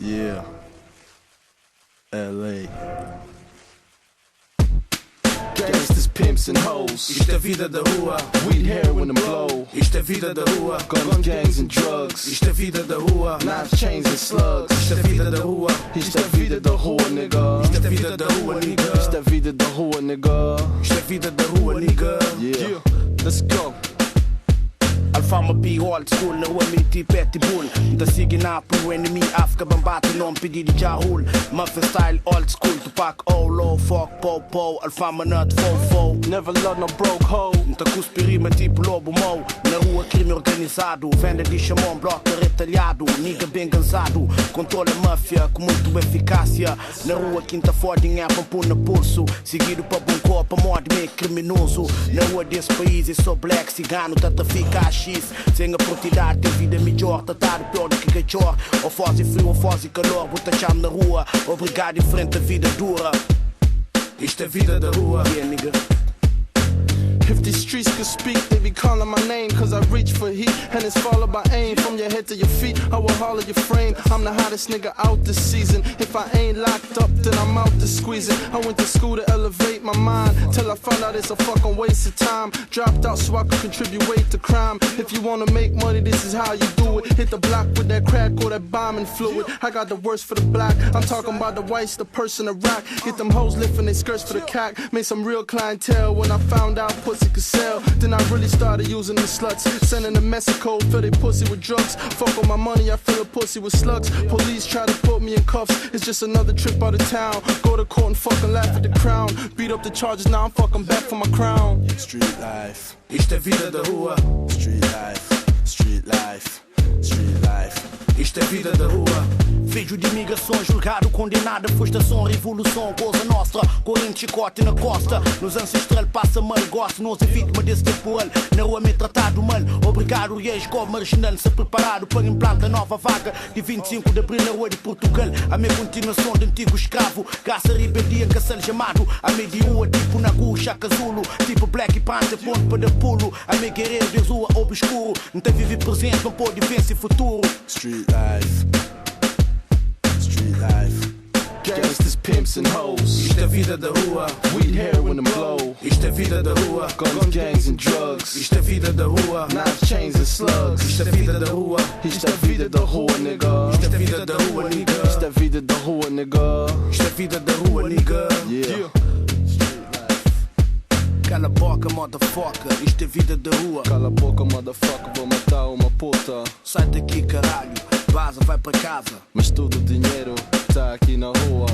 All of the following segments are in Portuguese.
Yeah. LA. Gangsters, pimps and hoes. Isto é vida da rua. Weed, heroin and blow. Isto é vida da rua. Guns, gangs and drugs. Isto é vida da rua. Knives, chains and slugs. Isto é vida da rua. Isto é vida da rua, nigga. Isto é vida da rua, nigga. Isto é vida da rua, nigga. Isto é vida da rua, nigga. Yeah. Let's go. Alfama P old school, na rua miti pet bull. Da signa pro enemy África bambate não pedido de Jahul. Muffin style old school, Tupac low fuck po. Alfama nut fo. Never love no broke hoe. Muita cuspirima tipo lobo mau. Na rua crime organizado, venda de chamão, bloco retalhado. Nigga bem cansado, controla a máfia com muito eficácia. Na rua quinta fodinha, pampu na pulso. Seguido para bom corpo, mod meio criminoso. Na rua desse país eu sou black, cigano, tata fica X. Sem oportunidade, tem vida melhor, tratado pior do que cachorro. Ou fosse frio, ou fosse calor, bota chame na rua. Obrigado em frente à vida dura. Isto é vida da rua, yeah, nigga. If these streets could speak, they be calling my name. Cause I reach for heat, and it's followed by aim. From your head to your feet, I will holler your frame. I'm the hottest nigga out this season. If I ain't locked up, then I'm out to squeezing. I went to school to elevate my mind, till I found out it's a fucking waste of time. Dropped out so I could contribute to crime. If you wanna make money, this is how you do it. Hit the block with that crack or that bombing fluid. I got the worst for the black, I'm talking about the whites, the person, the rock. Get them hoes lifting their skirts for the cack. Made some real clientele when I found out pussy could sell. Then I really started using the sluts, sending to Mexico, fill they pussy with drugs. Fuck on my money, I fill a pussy with slugs. Police try to put me in cuffs, it's just another trip out of town. Go to court and fucking laugh at the crown. Beat up the charges, now I'm fucking back for my crown. Street life. Isto é vida da rua. Street life. Street life. Street life. Isto é vida da rua. Filho de imigração, julgado, condenado, frustração, revolução, coisa nossa. Corrente, chicote na costa. Nos ancestral passa mal, gosto, nós é vítima desse temporal. Na rua me tratado mal. Obrigado, e como marginal, se preparado para implantar nova vaga. De 25 de abril na rua de Portugal. A minha continuação de antigo escravo. Graça rebeldia, caçal chamado. A minha de rua, tipo Nagu, Chaka Zulu. Tipo Black Panther, ponto para pulo. A minha guerreira de rua obscuro. Não tem viver presente, não pode vencer futuro. Street life. Street life. Gangsters, pimps and hoes. Isto é vida da rua. Weed, heroin and blow. Isto é vida da rua. Guns, gangs and drugs. Isto é vida da rua. Knives, chains and slugs. Isto é vida da rua. Isto é vida da rua, nigga. Isto é vida da rua, nigga. Isto é vida da rua, nigga. Isto é vida da rua, nigga. Yeah. Cala a boca, motherfucker. Isto é vida da rua. Cala a boca, motherfucker, vou matar uma puta. Sai daqui, caralho. Vaza, vai para casa. Mas todo o dinheiro tá aqui na rua.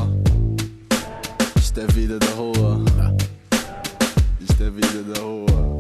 Isto é vida da rua. Isto é vida da rua.